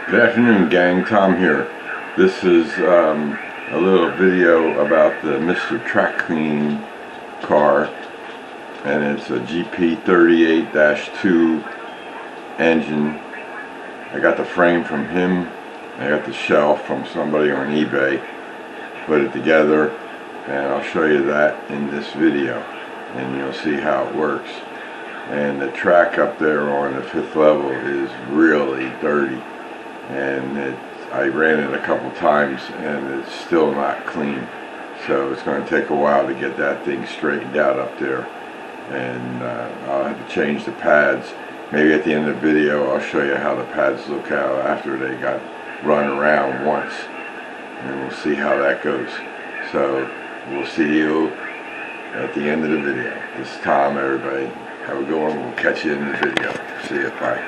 Good afternoon, gang. Tom here. This is a little video about the Mr. Track Cleaning car, and it's a GP38-2 engine. I got the frame from him. I got the shell from somebody on eBay. Put it together, and I'll show you that in this video, and you'll see how it works. And the track up there on the 5th level is really dirty, and I ran it a couple times and it's still not clean, so it's going to take a while to get that thing straightened out up there, and I'll have to change the pads. Maybe at the end of the video I'll show you how the pads look out after they got run around once, and we'll see how that goes. So we'll see you at the end of the video. This is Tom, everybody. Have a good one. We'll catch you in the video. See you. Bye.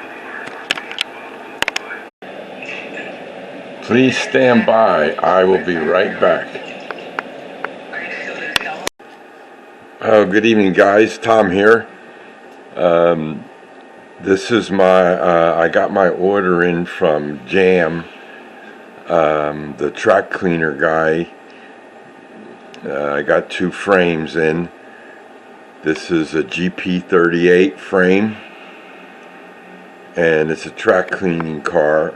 Please stand by. I will be right back. Oh, good evening, guys. Tom here. This is my, I got my order in from Jam, the track cleaner guy. I got 2 frames in. This is a GP38 frame, and it's a track cleaning car,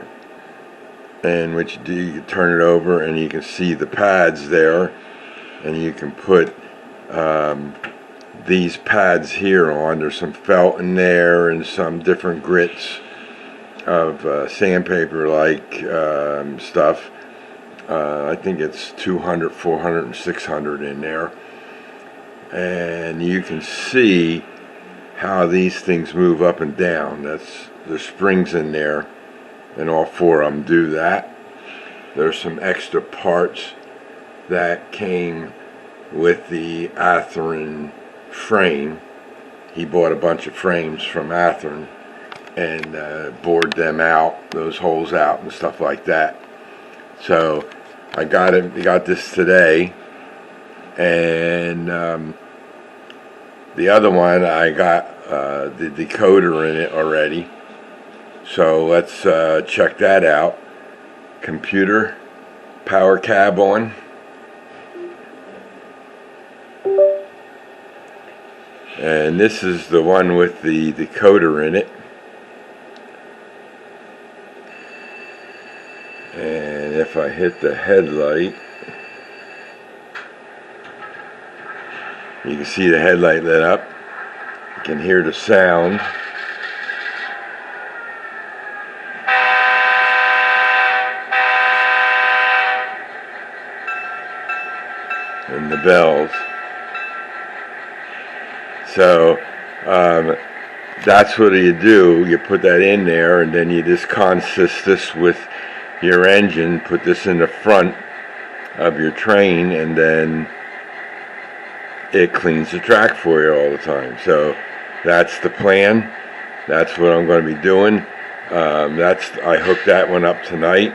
and what you do, you turn it over and you can see the pads there, and you can put these pads here on. There's some felt in there and some different grits of sandpaper like stuff. I think it's 200, 400, and 600 in there. And you can see how these things move up and down. There's springs in there, and all 4 of them do that. There's some extra parts that came with the Athearn frame. He bought a bunch of frames from Athearn and bored them out, those holes out and stuff like that. So I got this today, and the other one, I got the decoder in it already. So let's check that out. Computer, power cab on. And this is the one with the decoder in it. And if I hit the headlight, you can see the headlight lit up. You can hear the sound. And the bells. So that's what you do. You put that in there, and then you just consist this with your engine. Put this in the front of your train, and then it cleans the track for you all the time. So that's the plan. That's what I'm going to be doing. I hooked that one up tonight.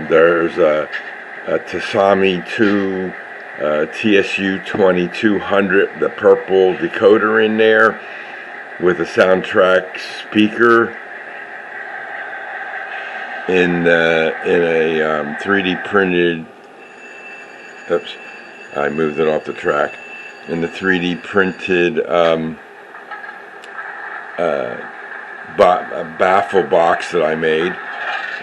There's a Tasami 2 TSU 2200, the purple decoder in there with a soundtrack speaker in a 3D printed. Oops. I moved it off the track. In the 3D printed baffle box that I made.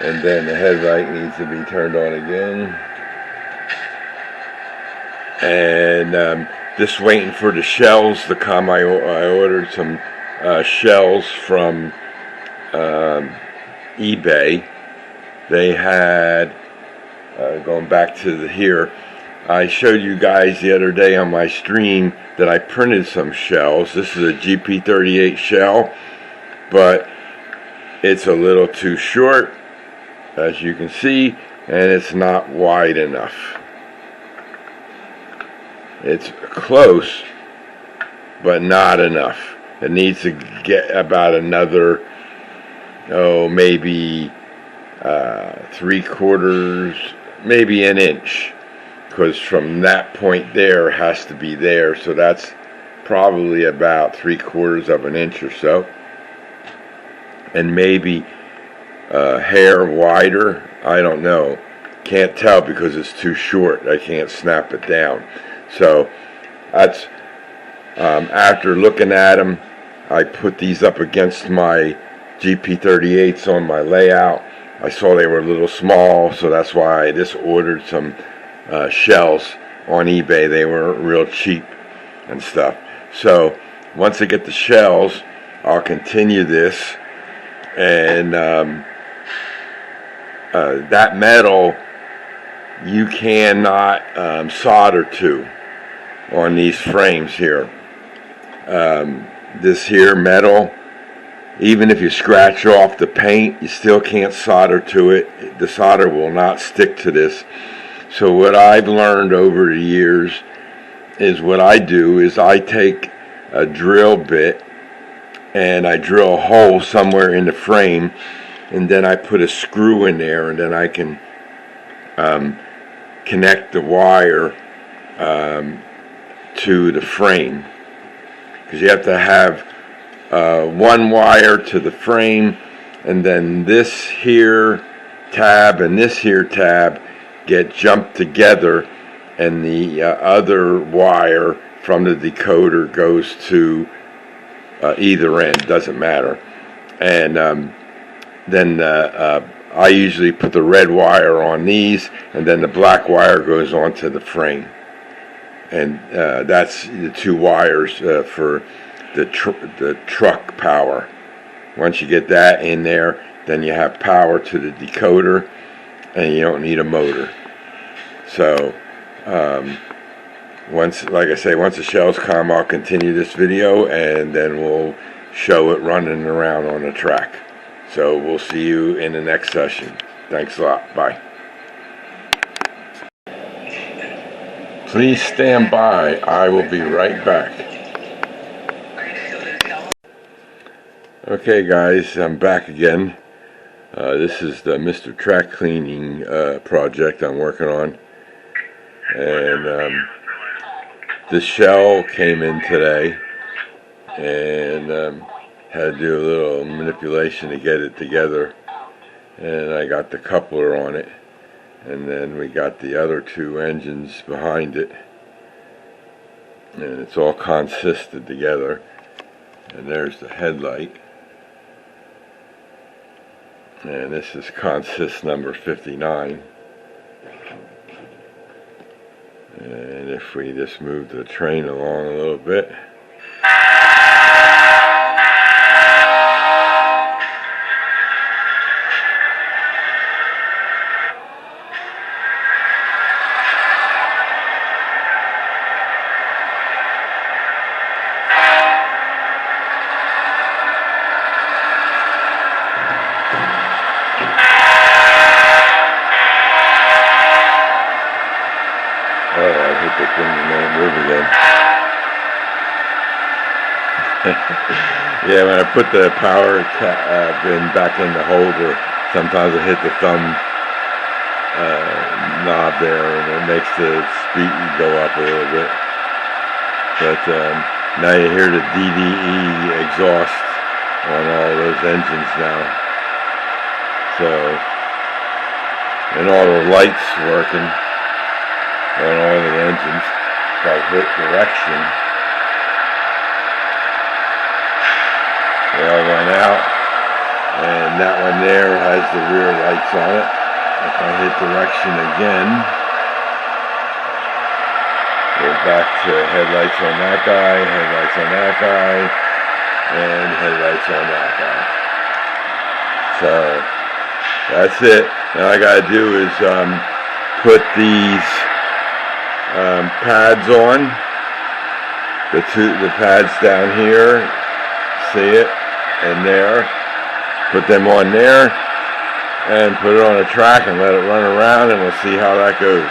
And then the headlight needs to be turned on again. And just waiting for the shells to come. I ordered some shells from eBay. They had, going back to here, I showed you guys the other day on my stream that I printed some shells. This is a GP38 shell, but it's a little too short, as you can see, and it's not wide enough. It's close, but not enough. It needs to get about another, maybe 3/4, maybe an inch. Because from that point there has to be there, so that's probably about 3/4 of an inch or so. And maybe hair wider. I don't know. Can't tell because it's too short. I can't snap it down. So that's after looking at them, I put these up against my GP38s on my layout. I saw they were a little small, so that's why I just ordered some shells on eBay. They were real cheap and stuff. So once I get the shells, I'll continue this, and that metal you cannot solder to on these frames here. This here metal, even if you scratch off the paint, you still can't solder to it. The solder will not stick to this. So what I've learned over the years is what I do is I take a drill bit and I drill a hole somewhere in the frame, and then I put a screw in there, and then I can connect the wire to the frame, because you have to have one wire to the frame, and then this here tab and this here tab get jumped together, and the other wire from the decoder goes to either end, doesn't matter. And then I usually put the red wire on these, and then the black wire goes onto the frame. And that's the two wires for the truck power. Once you get that in there, then you have power to the decoder, and you don't need a motor. So like I say, once the shells come, I'll continue this video, and then we'll show it running around on the track. So we'll see you in the next session. Thanks a lot. Bye. Please stand by. I will be right back. Okay guys, I'm back again. This is the Mr. Track Cleaning project I'm working on. And this shell came in today, and had to do a little manipulation to get it together. And I got the coupler on it, and then we got the other two engines behind it, and it's all consisted together. And there's the headlight, and this is consist number 59. And if we just move the train along a little bit, yeah, when I put the power bin back in the holder, sometimes I hit the thumb knob there, and it makes the speed go up a little bit. But now you hear the DDE exhaust on all those engines now. So, and all the lights working on all the engines. If I hit direction, they all went out, and that one there has the rear lights on it. If I hit direction again, go back to headlights on that guy, headlights on that guy, and headlights on that guy. So that's it. Now all I gotta do is put these pads on, the pads down here, see it, and there, put them on there, and put it on a track and let it run around, and we'll see how that goes.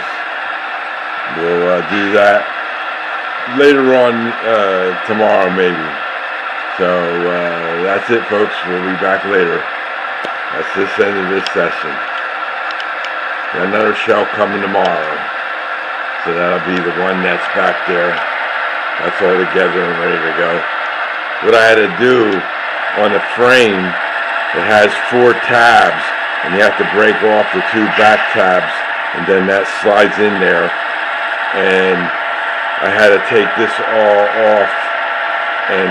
We'll do that later on tomorrow maybe. So that's it folks, we'll be back later. That's this end of this session. Got another shell coming tomorrow. So that'll be the one that's back there. That's all together and ready to go. What I had to do on the frame it has 4 tabs, and you have to break off the 2 back tabs, and then that slides in there. And I had to take this all off and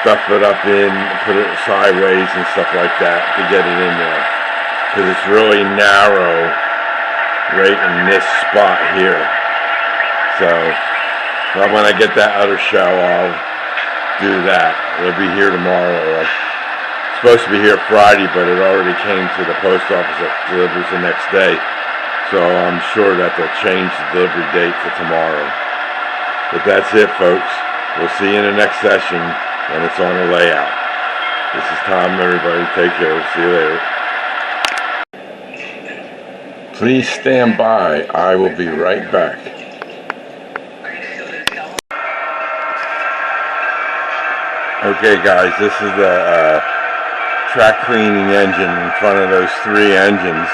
stuff it up in, put it sideways and stuff like that to get it in there, because it's really narrow right in this spot here. So when I get that other shell, I'll do that. It'll be here tomorrow. It's supposed to be here Friday, but it already came to the post office. It delivers the next day, so I'm sure that they'll change the delivery date to tomorrow. But that's it, folks. We'll see you in the next session when it's on the layout. This is Tom, everybody. Take care. See you later. Please stand by. I will be right back. Okay, guys, this is the track cleaning engine in front of those 3 engines.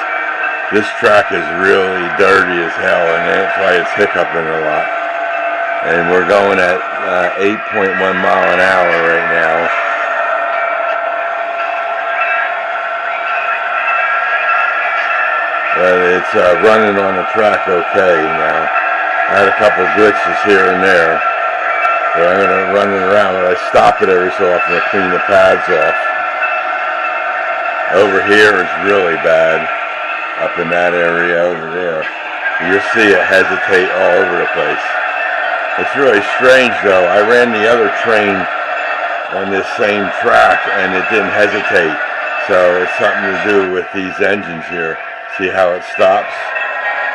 This track is really dirty as hell, and that's why it's hiccuping a lot. And we're going at 8.1 mile an hour right now. But it's running on the track okay now. I had a couple glitches here and there, but I'm going to run it around. But I stop it every so often to clean the pads off. Over here is really bad, up in that area over there. You'll see it hesitate all over the place. It's really strange though. I ran the other train on this same track and it didn't hesitate. So it's something to do with these engines here. See how it stops,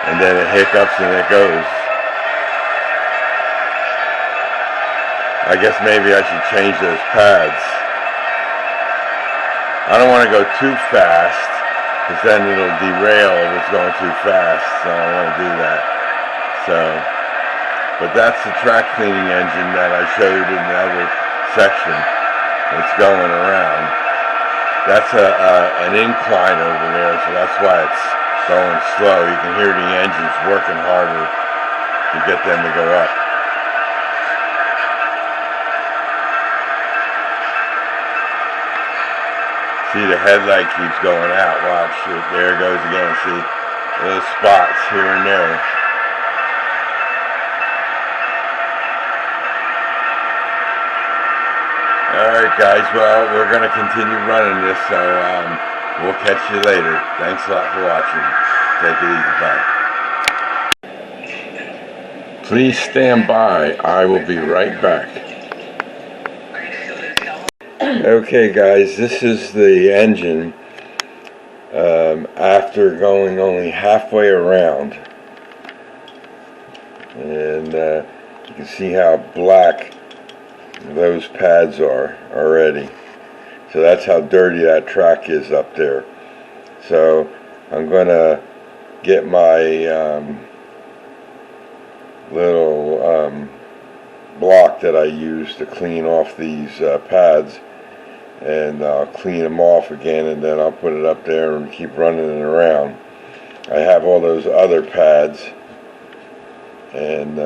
and then it hiccups and it goes. I guess maybe I should change those pads. I don't want to go too fast, because then it'll derail if it's going too fast, so I don't want to do that. So, but that's the track cleaning engine that I showed in the other section. It's going around. That's an incline over there, so that's why it's going slow. You can hear the engines working harder to get them to go up. See, the headlight keeps going out. Watch it. There it goes again. See, little spots here and there. Alright guys, well, we're going to continue running this, so we'll catch you later. Thanks a lot for watching. Take it easy. Bye. Please stand by. I will be right back. Okay guys, this is the engine after going only halfway around. And you can see how black those pads are already. So that's how dirty that track is up there. So I'm going to get my little block that I use to clean off these pads, and I'll clean them off again, and then I'll put it up there and keep running it around. I have all those other pads and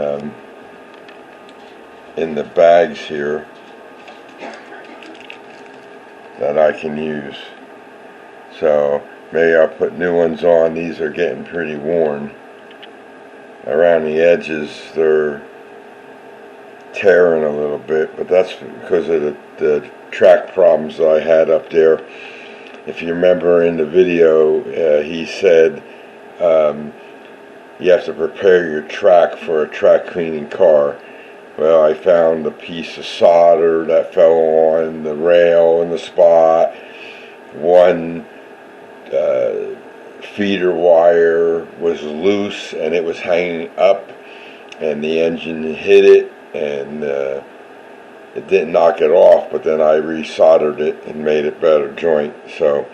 in the bags here that I can use. So maybe I'll put new ones on. These are getting pretty worn. Around the edges they're tearing a little bit, but that's because of the track problems that I had up there. If you remember in the video, he said you have to prepare your track for a track cleaning car. Well, I found a piece of solder that fell on the rail in the spot. One feeder wire was loose and it was hanging up, and the engine hit it, and it didn't knock it off, but then I resoldered it and made it better joint. So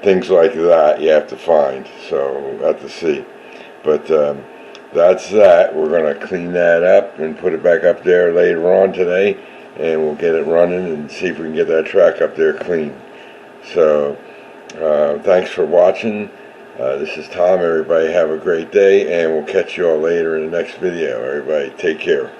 things like that you have to find, so we'll have to see. But that's that. We're going to clean that up and put it back up there later on today, and we'll get it running and see if we can get that track up there clean. So thanks for watching. This is Tom. Everybody have a great day, and we'll catch you all later in the next video. Everybody take care.